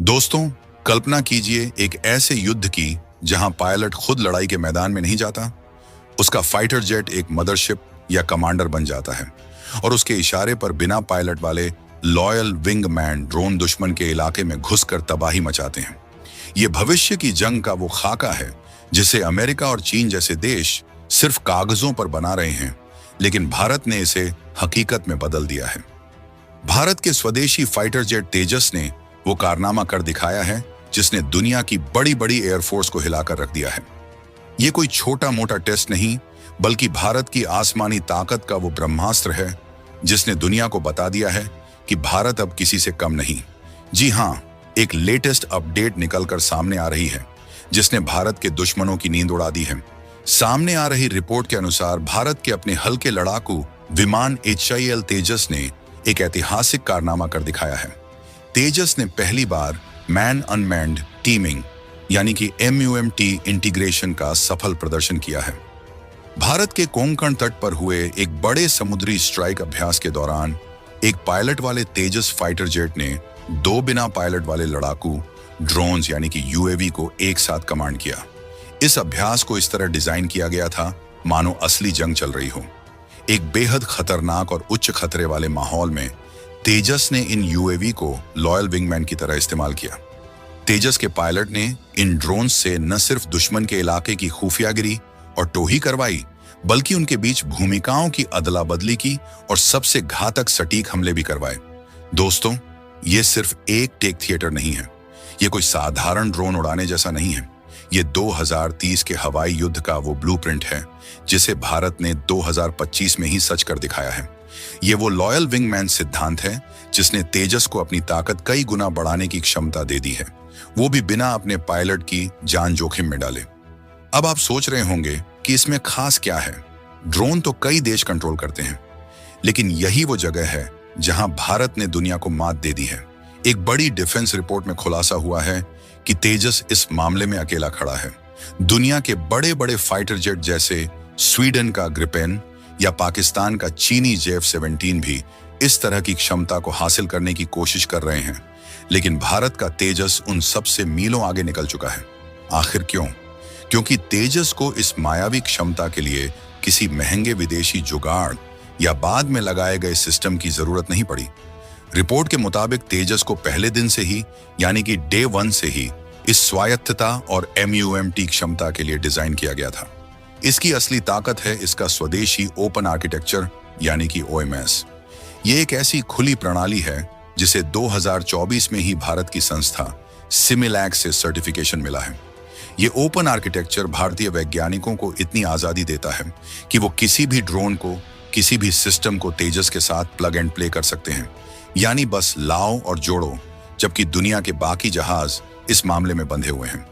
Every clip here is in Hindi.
दोस्तों, कल्पना कीजिए एक ऐसे युद्ध की जहां पायलट खुद लड़ाई के मैदान में नहीं जाता। उसका फाइटर जेट एक मदरशिप या कमांडर बन जाता है और उसके इशारे पर बिना पायलट वाले लॉयल विंगमैन ड्रोन दुश्मन के इलाके में घुसकर तबाही मचाते हैं। ये भविष्य की जंग का वो खाका है जिसे अमेरिका और चीन जैसे देश सिर्फ कागजों पर बना रहे हैं, लेकिन भारत ने इसे हकीकत में बदल दिया है। भारत के स्वदेशी फाइटर जेट तेजस ने वो कारनामा कर दिखाया है जिसने दुनिया की बड़ी बड़ी एयरफोर्स को हिलाकर रख दिया है। ये कोई छोटा मोटा टेस्ट नहीं, बल्कि भारत की आसमानी ताकत का वो ब्रह्मास्त्र है जिसने दुनिया को बता दिया है कि भारत अब किसी से कम नहीं। जी हाँ, एक लेटेस्ट अपडेट निकलकर सामने आ रही है जिसने भारत के दुश्मनों की नींद उड़ा दी है। सामने आ रही रिपोर्ट के अनुसार भारत के अपने हल्के लड़ाकू विमान HIL तेजस ने एक ऐतिहासिक कारनामा कर दिखाया है। तेजस ने पहली बार मैन अनमैन्ड टीमिंग यानी कि MUMT इंटीग्रेशन का सफल प्रदर्शन किया है। भारत के कोंकण तट पर हुए एक बड़े समुद्री स्ट्राइक अभ्यास के दौरान एक पायलट वाले तेजस फाइटर जेट ने दो बिना पायलट वाले लड़ाकू ड्रोन्स यानी कि UAV को एक साथ कमांड किया। इस अभ्यास को इस तरह डिजाइन किया गया था मानो असली जंग चल रही हो। एक बेहद खतरनाक और उच्च खतरे वाले माहौल में तेजस ने इन UAV को लॉयल विंगमैन की तरह इस्तेमाल किया। तेजस के पायलट ने इन ड्रोन्स से न सिर्फ दुश्मन के इलाके की खुफियागिरी और टोही करवाई, बल्कि उनके बीच भूमिकाओं की अदला बदली की और सबसे घातक सटीक हमले भी करवाए। दोस्तों, ये सिर्फ एक टेक थिएटर नहीं है, ये कोई साधारण ड्रोन उड़ाने जैसा नहीं है। ये 2030 के हवाई युद्ध का वो ब्लूप्रिंट है जिसे भारत ने 2025 में ही सच कर दिखाया है। ये वो लॉयल विंगमैन सिद्धांत है जिसने तेजस को अपनी ताकत कई गुना बढ़ाने की क्षमता दे दी है, वो भी बिना अपने पायलट की जान जोखिम में डाले। अब आप सोच रहे होंगे कि इसमें खास क्या है। ड्रोन तो कई देश कंट्रोल करते हैं, लेकिन यही वो जगह है जहां भारत ने दुनिया को मात दे दी है। एक बड़ी डिफेंस रिपोर्ट में खुलासा हुआ है कि तेजस इस मामले में अकेला खड़ा है। दुनिया के बड़े बड़े फाइटर जेट जैसे स्वीडन का ग्रिपेन या पाकिस्तान का चीनी JF-17 भी इस तरह की क्षमता को हासिल करने की कोशिश कर रहे हैं, लेकिन भारत का तेजस उन सब से मीलों आगे निकल चुका है। आखिर क्यों? क्योंकि तेजस को इस मायावी क्षमता के लिए किसी महंगे विदेशी जुगाड़ या बाद में लगाए गए सिस्टम की जरूरत नहीं पड़ी। रिपोर्ट के मुताबिक तेजस को पहले दिन से ही यानी कि Day 1 से ही इस स्वायत्तता और MUMT क्षमता के लिए डिजाइन किया गया था। इसकी असली ताकत है इसका स्वदेशी ओपन आर्किटेक्चर यानी कि OMS। ये एक ऐसी खुली प्रणाली है जिसे 2024 में ही भारत की संस्था सिमिलैक से सर्टिफिकेशन मिला है। ये ओपन आर्किटेक्चर भारतीय वैज्ञानिकों को इतनी आजादी देता है कि वो किसी भी ड्रोन को, किसी भी सिस्टम को तेजस के साथ प्लग एंड प्ले कर सकते हैं, यानी बस लाओ और जोड़ो, जबकि दुनिया के बाकी जहाज इस मामले में बंधे हुए हैं।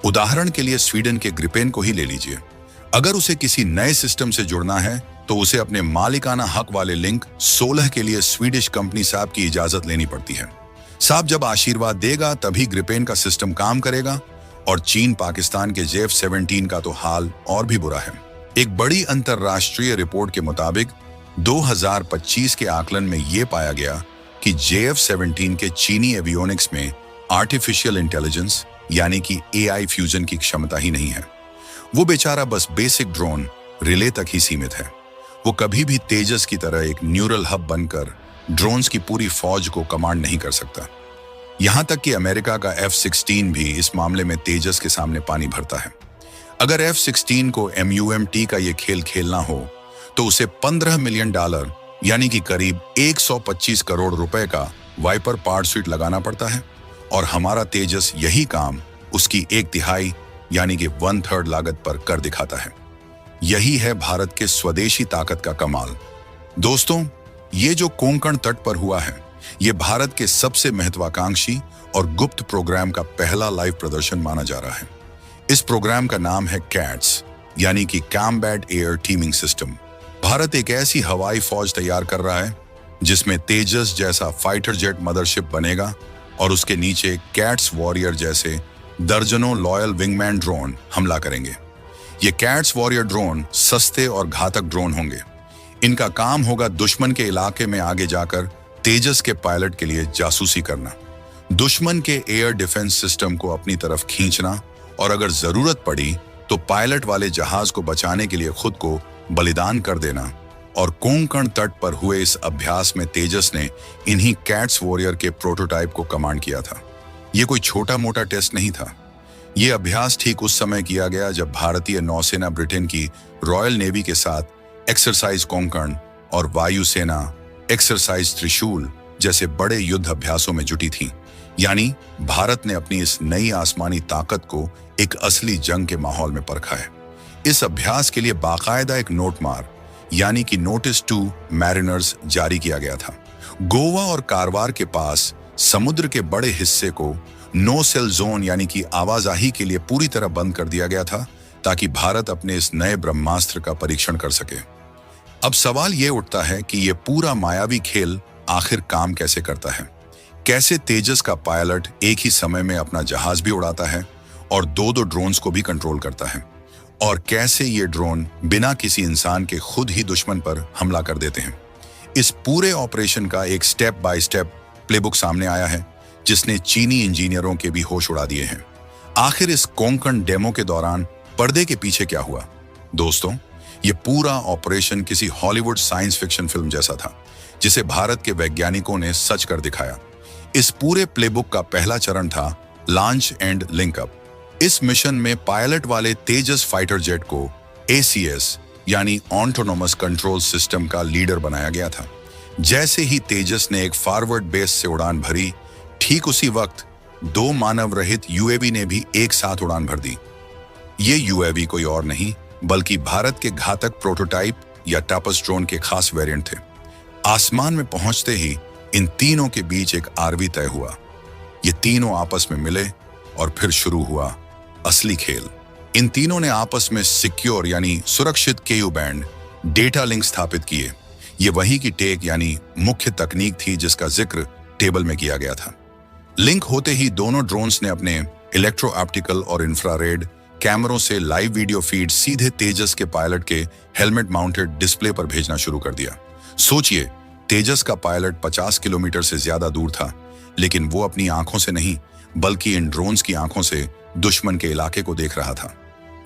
उदाहरण के लिए स्वीडन के ग्रिपेन को ही ले लीजिए। अगर उसे किसी नए सिस्टम से जुड़ना है तो उसे अपने मालिकाना हक वाले लिंक 16 के लिए स्वीडिश कंपनी साहब की इजाजत लेनी पड़ती है। साहब जब आशीर्वाद देगा तभी ग्रिपेन का सिस्टम काम करेगा, और चीन पाकिस्तान के JF-17 का तो हाल और भी बुरा है। एक बड़ी अंतरराष्ट्रीय रिपोर्ट के मुताबिक 2025 के आकलन में यह पाया गया कि JF-17 के चीनी एवियोनिक्स में आर्टिफिशियल इंटेलिजेंस यानी कि AI फ्यूजन की क्षमता ही नहीं है। वो बेचारा बस बेसिक ड्रोन रिले तक ही सीमित है। वो कभी भी तेजस की तरह एक न्यूरल हब बनकर ड्रोन्स की पूरी फौज को कमांड नहीं कर सकता। यहां तक कि अमेरिका का F-16 भी इस मामले में तेजस के सामने पानी भरता है। अगर F-16 को MUMT का ये खेल खेलना हो तो उसे $15 मिलियन यानी कि करीब 125 करोड़ रुपए का वाइपर पार्ट स्वीट लगाना पड़ता है, और हमारा तेजस यही काम उसकी 1/3 यानी कि 1/3 लागत पर कर दिखाता है। यही है भारत के स्वदेशी ताकत का कमाल। दोस्तों, ये जो कोंकण तट पर हुआ है, ये भारत के सबसे महत्वाकांक्षी और गुप्त प्रोग्राम का पहला लाइव प्रदर्शन माना जा रहा है। इस प्रोग्राम का नाम है CATS यानी कि combat air teeming system. Bharat एक ऐसी हवाई फौज तैयार कर रहा है जिसमें तेजस जैसा फाइटर जेट मदरशिप बनेगा और उसके नीचे कैट्स वॉरियर जैसे दर्जनों लॉयल विंगमैन ड्रोन हमला करेंगे। ये कैट्स वॉरियर ड्रोन सस्ते और घातक ड्रोन होंगे। इनका काम होगा दुश्मन के इलाके में आगे जाकर तेजस के पायलट के लिए जासूसी करना। दुश्मन के एयर डिफेंस सिस्टम को अपनी तरफ खींचना और अगर जरूरत पड़ी तो पायलट वाले जहाज को बचाने के लिए खुद को बलिदान कर देना। और कोंकण तट पर हुए इस अभ्यास में तेजस ने इन्हीं कैट्स वॉरियर के प्रोटोटाइप को कमांड किया था। ये कोई छोटा मोटा टेस्ट नहीं था। ये अभ्यास ठीक उस समय किया गया जब भारतीय नौसेना ब्रिटेन की रॉयल नेवी के साथ एक्सरसाइज कोंकण और वायुसेना एक्सरसाइज त्रिशूल जैसे बड़े युद्ध अभ्यासों में जुटी थी। यानी भारत ने अपनी इस नई आसमानी ताकत को एक असली जंग के माहौल में परखा है। इस अभ्यास के लिए बाकायदा एक नोटमार यानी कि नोटिस टू मैरिनर्स जारी किया गया था। गोवा और कारवार के पास समुद्र के बड़े हिस्से को नो सेल जोन यानी कि आवाजाही के लिए पूरी तरह बंद कर दिया गया था ताकि भारत अपने इस नए ब्रह्मास्त्र का परीक्षण कर सके। अब सवाल यह उठता है कि यह पूरा मायावी खेल आखिर काम कैसे करता है। कैसे तेजस का पायलट एक ही समय में अपना जहाज भी उड़ाता है और दो ड्रोन्स को भी कंट्रोल करता है, और कैसे ये ड्रोन बिना किसी इंसान के खुद ही दुश्मन पर हमला कर देते हैं। इस पूरे ऑपरेशन का एक स्टेप बाय स्टेप प्लेबुक सामने आया है जिसने चीनी इंजीनियरों के भी होश उड़ा दिए हैं। आखिर इस कोंकण डेमो के दौरान पर्दे के पीछे क्या हुआ? दोस्तों, ये पूरा ऑपरेशन किसी हॉलीवुड साइंस फिक्शन फिल्म जैसा था जिसे भारत के वैज्ञानिकों ने सच कर दिखाया। इस पूरे प्लेबुक का पहला चरण था लॉन्च एंड लिंकअप। इस मिशन में पायलट वाले तेजस फाइटर जेट को ACS यानी ऑटोनोमस कंट्रोल सिस्टम का लीडर बनाया गया था। जैसे ही तेजस ने एक फॉरवर्ड बेस से उड़ान भरी, ठीक उसी वक्त दो मानव रहित UAV ने भी एक साथ उड़ान भर दी। ये UAV कोई और नहीं बल्कि भारत के घातक प्रोटोटाइप या टापस ड्रोन के खास वेरिएंट थे। आसमान में पहुंचते ही इन तीनों के बीच एक आरवी तय हुआ। ये तीनों आपस में मिले और फिर शुरू हुआ असली खेल। इन तीनों ने आपस में सिक्योर यानी सुरक्षित KU बैंड डेटा लिंक स्थापित किए। ये वही की टेक यानी मुख्य तकनीक थी जिसका जिक्र टेबल में किया गया था। लिंक होते ही दोनों ड्रोन्स ने अपने इलेक्ट्रो ऑप्टिकल और इंफ्रारेड कैमरों से लाइव वीडियो फीड सीधे तेजस के पायलट के हेलमेट माउंटेड डिस्प्ले पर भेजना शुरू कर दिया। सोचिए, तेजस का पायलट 50 किलोमीटर से ज्यादा दूर था, लेकिन वो अपनी आंखों से नहीं बल्कि इन ड्रोन्स की आंखों से दुश्मन के इलाके को देख रहा था।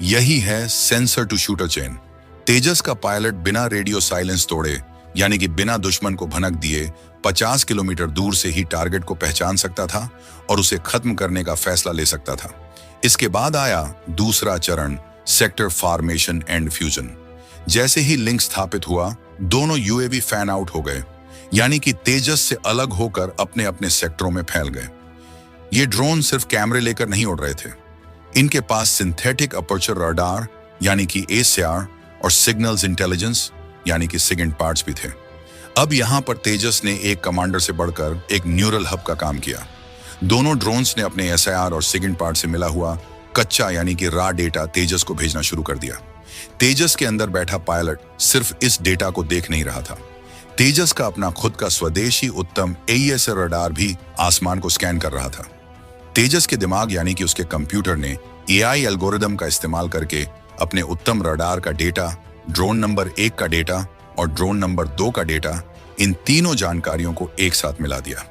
यही है सेंसर टू शूटर चेन। तेजस का पायलट बिना रेडियो साइलेंस तोड़े यानी कि बिना दुश्मन को भनक दिए 50 किलोमीटर दूर से ही टारगेट को पहचान सकता था और उसे खत्म करने का फैसला ले सकता था। इसके बाद आया दूसरा चरण, सेक्टर फॉर्मेशन एंड फ्यूजन। जैसे ही लिंक स्थापित हुआ, दोनों UAV फैन आउट हो गए, यानी कि तेजस से अलग होकर अपने अपने सेक्टरों में फैल गए। ये ड्रोन सिर्फ कैमरे लेकर नहीं उड़ रहे थे, इनके पास सिंथेटिक अपर्चर रडार यानी कि ACR और सिग्नल्स इंटेलिजेंस यानी कि सिगेंट पार्ट्स भी थे। अब यहां पर तेजस ने एक कमांडर से बढ़कर एक न्यूरल हब का काम किया। दोनों ड्रोन्स ने अपने SIR और सिगेंट पार्ट से मिला हुआ कच्चा यानी कि रा डेटा तेजस को भेजना शुरू कर दिया। तेजस के अंदर बैठा पायलट सिर्फ इस डेटा को देख नहीं रहा था, तेजस का अपना खुद का स्वदेशी उत्तम AESA रडार भी आसमान को स्कैन कर रहा था। तेजस के दिमाग यानी कि उसके कंप्यूटर ने AI एल्गोरिदम का इस्तेमाल करके अपने उत्तम रडार का डेटा, ड्रोन नंबर 1 का डेटा और ड्रोन नंबर 2 का डेटा, इन तीनों जानकारियों को एक साथ मिला दिया।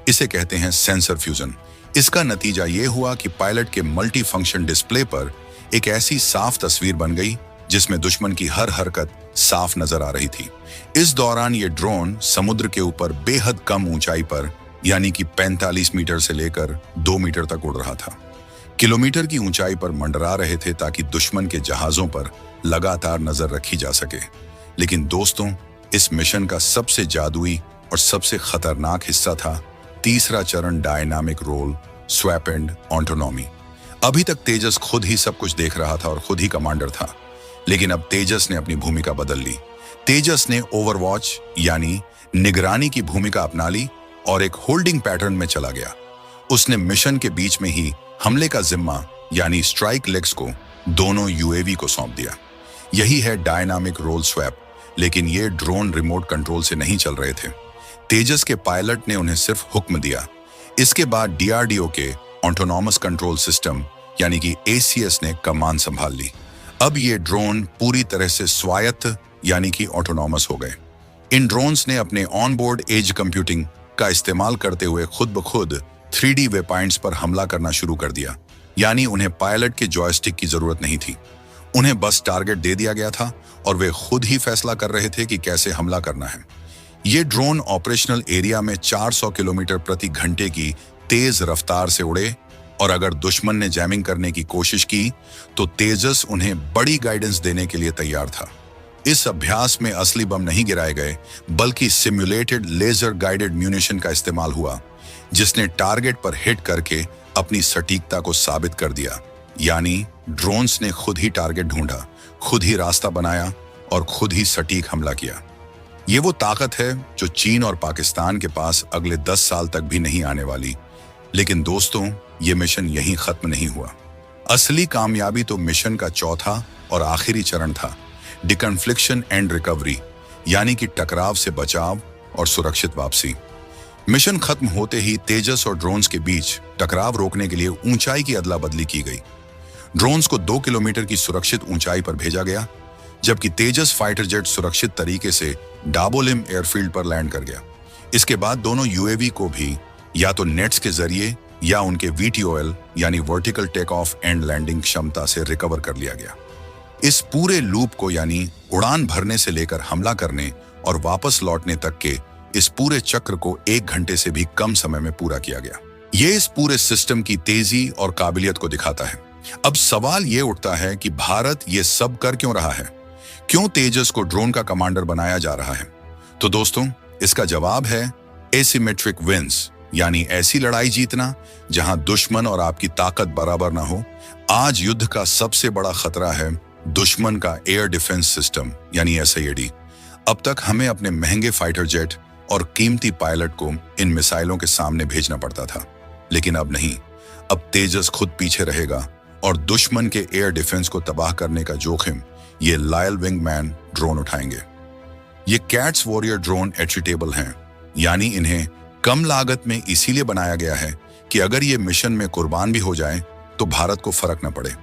इसे कहते हैं सेंसर फ्यूजन। इसका नतीजा ये हुआ कि पायलट के मल्टी फंक्शन डिस्प्ले पर एक ऐसी साफ तस्वीर बन गई जिसमें दुश्मन की हर हरकत साफ नजर आ रही थी। इस दौरान ये ड्रोन समुद्र के ऊपर बेहद कम ऊंचाई पर यानी कि 45 मीटर से लेकर 2 मीटर तक उड़ रहा था। किलोमीटर की ऊंचाई पर मंडरा रहे थे ताकि दुश्मन के जहाजों पर लगातार नजर रखी जा सके। लेकिन दोस्तों, इस मिशन का सबसे जादुई और सबसे खतरनाक हिस्सा था तीसरा चरण, dynamic role swap and autonomy. अभी तक तेजस खुद ही सब कुछ देख रहा था और खुद ही कमांडर था, लेकिन अब तेजस ने अपनी भूमिका बदल ली। तेजस ने ओवरवॉच यानी निगरानी की भूमिका अपना ली और एक होल्डिंग पैटर्न में चला गया। उसने मिशन के बीच में ही हमले का जिम्मा यानी स्ट्राइक लेग्स को दोनों UAV को सौंप दिया। यही है डायनामिक रोल स्वैप। लेकिन ये ड्रोन रिमोट कंट्रोल से नहीं चल रहे थे। तेजस के पायलट ने उन्हें सिर्फ हुक्म दिया। इसके बाद DRDO के ऑटोनॉमस कंट्रोल सिस्टम यानी कि ACS ने कमान संभाल ली। अब ये ड्रोन पूरी तरह से स्वायत्त यानी कि ऑटोनॉमस हो गए। इन ड्रोन्स ने अपने ऑनबोर्ड एज कंप्यूटिंग का इस्तेमाल करते हुए खुद ब खुद 3D वे पॉइंट्स पर हमला करना शुरू कर दिया। यानी उन्हें पायलट के जॉयस्टिक की जरूरत नहीं थी, उन्हें बस टारगेट दे दिया गया था और वे खुद ही फैसला कर रहे थे कि कैसे हमला करना है। ये ड्रोन ऑपरेशनल एरिया में 400 किलोमीटर प्रति घंटे की तेज रफ्तार से उड़े और अगर दुश्मन ने जैमिंग करने की कोशिश की तो तेजस उन्हें बड़ी गाइडेंस देने के लिए तैयार था। इस अभ्यास में असली बम नहीं गिराए गए, बल्कि सिमुलेटेड लेजर गाइडेड म्यूनिशन का इस्तेमाल हुआ, जिसने टारगेट पर हिट करके अपनी सटीकता को साबित कर दिया। यानी ड्रोन्स ने खुद ही टारगेट ढूंढा, खुद ही रास्ता बनाया और खुद ही सटीक हमला किया। ये वो ताकत है जो चीन और पाकिस्तान के पास अगले 10 साल तक भी नहीं आने वाली। लेकिन दोस्तों, ये मिशन यहीं खत्म नहीं हुआ। असली कामयाबी तो मिशन का चौथा और आखिरी चरण था, डिकन्फ्लिक्शन एंड रिकवरी, यानी कि टकराव से बचाव और सुरक्षित वापसी। मिशन खत्म होते ही तेजस और ड्रोन्स के बीच टकराव रोकने के लिए ऊंचाई की अदला बदली की गई। ड्रोन्स को 2 किलोमीटर की सुरक्षित ऊंचाई पर भेजा गया, जबकि तेजस फाइटर जेट सुरक्षित तरीके से डाबोलिम एयरफील्ड पर लैंड कर गया। इसके बाद दोनों यूएवी को भी या तो नेट्स के जरिए या उनके VTOL यानी vertical take off and landing क्षमता से रिकवर कर लिया गया। इस पूरे लूप को, यानी उड़ान भरने से लेकर हमला करने और वापस लौटने तक के इस पूरे चक्र को 1 घंटे से भी कम समय में पूरा किया गया। ये इस पूरे सिस्टम की तेजी और काबिलियत को दिखाता है। अब सवाल ये उठता है कि भारत ये सब कर क्यों रहा है? क्यों तेजस को ड्रोन का कमांडर बनाया जा रहा है? तो दोस्तों, इसका जवाब है एसिमेट्रिक विंस, यानी ऐसी लड़ाई जीतना जहां दुश्मन और आपकी ताकत बराबर ना हो। आज युद्ध का सबसे बड़ा खतरा है दुश्मन का एयर डिफेंस सिस्टम यानी SAAD। अब तक हमें अपने महंगे फाइटर जेट और कीमती पायलट को इन मिसाइलों के सामने भेजना पड़ता था, लेकिन अब नहीं। अब तेजस खुद पीछे रहेगा और दुश्मन के एयर डिफेंस को तबाह करने का जोखिम ये लायल विंगमैन ड्रोन उठाएंगे। ये कैट्स वॉरियर ड्रोन एट्रीटेबल हैं, यानी इन्हें कम लागत में इसीलिए बनाया गया है कि अगर ये मिशन में कुर्बान भी हो जाए तो भारत को फर्क न पड़े।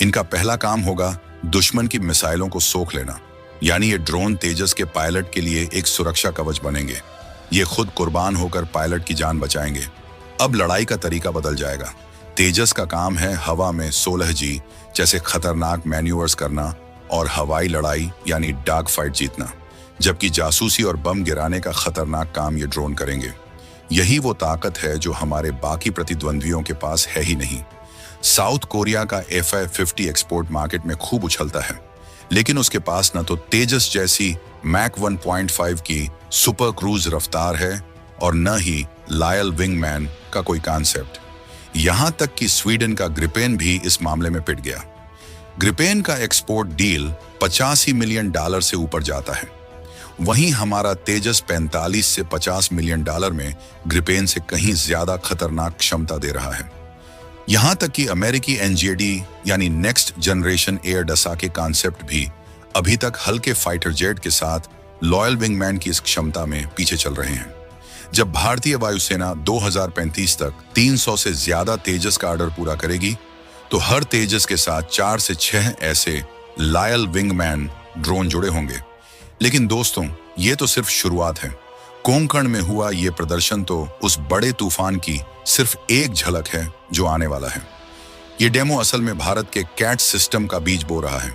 इनका पहला काम होगा दुश्मन की मिसाइलों को सोख लेना, यानी ये ड्रोन तेजस के पायलट के लिए एक सुरक्षा कवच बनेंगे। ये खुद कुर्बान होकर पायलट की जान बचाएंगे। अब लड़ाई का तरीका बदल जाएगा। तेजस का काम है हवा में 16G जैसे खतरनाक मैन्यूवर्स करना और हवाई लड़ाई यानी डार्क फाइट जीतना, जबकि जासूसी और बम गिराने का खतरनाक काम ये ड्रोन करेंगे। यही वो ताकत है जो हमारे बाकी प्रतिद्वंद्वियों के पास है ही नहीं। साउथ कोरिया का FA-50 एक्सपोर्ट मार्केट में खूब उछलता है, लेकिन उसके पास न तो तेजस जैसी मैक 1.5 की सुपर क्रूज रफ्तार है और न ही लायल विंगमैन का कोई कॉन्सेप्ट। यहां तक कि स्वीडन का ग्रिपेन भी इस मामले में पिट गया। ग्रिपेन का एक्सपोर्ट डील $85 मिलियन से ऊपर जाता है, वहीं हमारा तेजस 45 से $50 मिलियन में ग्रिपेन से कहीं ज्यादा खतरनाक क्षमता दे रहा है। यहां तक कि अमेरिकी NGAD यानी नेक्स्ट जनरेशन एयर डसा के कॉन्सेप्ट भी अभी तक हल्के फाइटर जेट के साथ लॉयल विंगमैन की इस क्षमता में पीछे चल रहे हैं। जब भारतीय वायुसेना 2035 तक 300 से ज्यादा तेजस का ऑर्डर पूरा करेगी तो हर तेजस के साथ 4 से 6 ऐसे लायल विंगमैन ड्रोन जुड़े होंगे। लेकिन दोस्तों, ये तो सिर्फ शुरुआत है। कोंकण में हुआ ये प्रदर्शन तो उस बड़े तूफान की सिर्फ एक झलक है जो आने वाला है। ये डेमो असल में भारत के कैट सिस्टम का बीज बो रहा है।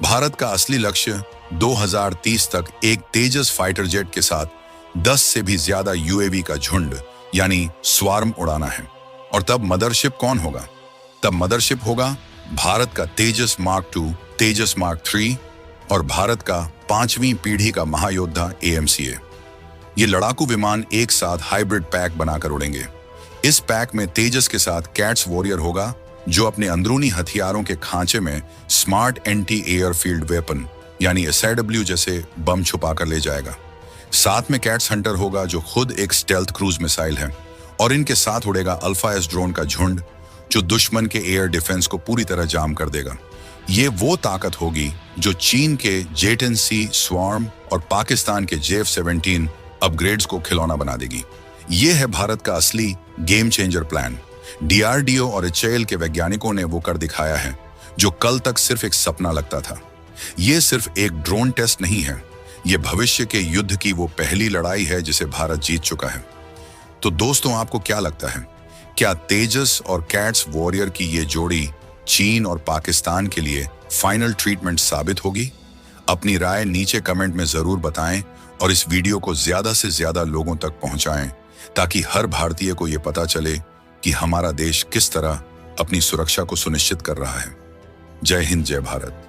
भारत का असली लक्ष्य 2030 तक एक तेजस फाइटर जेट के साथ 10 से भी ज्यादा UAV का झुंड यानी स्वार्म उड़ाना है। और तब मदरशिप कौन होगा? तब मदरशिप होगा भारत का तेजस मार्क 2, तेजस मार्क 3 और भारत का 5वीं पीढ़ी का महायोद्धा AMCA। ये लड़ाकू विमान एक साथ हाइब्रिड पैक बनाकर उड़ेंगे। इस पैक में तेजस के साथ कैट्स वॉरियर होगा जो अपने अंदरूनी हथियारों के खांचे में स्मार्ट एंटी एयरफील्ड वेपन यानी SIW जैसे बम छुपा कर ले जाएगा। साथ में कैट्स हंटर होगा जो खुद एक स्टेल्थ क्रूज मिसाइल है और इनके साथ उड़ेगा अल्फा S ड्रोन का झुंड जो दुश्मन के एयर डिफेंस को पूरी तरह जाम कर देगा। ये वो ताकत होगी जो चीन के J-10C स्वार्म और पाकिस्तान के JF-17 अपग्रेड्स को खिलौना बना देगी। ये है भारत का असली गेम चेंजर प्लान। DRDO और HAL के वैज्ञानिकों ने वो कर दिखाया है जो कल तक सिर्फ एक सपना लगता था। ये सिर्फ एक ड्रोन टेस्ट नहीं है, ये भविष्य के युद्ध की वो पहली लड़ाई है जिसे भारत जीत चुका है। तो दोस्तों, आपको क्या लगता है? क्या तेजस और कैट्स वॉरियर की ये जोड़ी चीन और पाकिस्तान के लिए फाइनल ट्रीटमेंट साबित होगी? अपनी राय नीचे कमेंट में जरूर बताएं और इस वीडियो को ज्यादा से ज्यादा लोगों तक पहुंचाएं ताकि हर भारतीय को ये पता चले कि हमारा देश किस तरह अपनी सुरक्षा को सुनिश्चित कर रहा है। जय हिंद, जय भारत।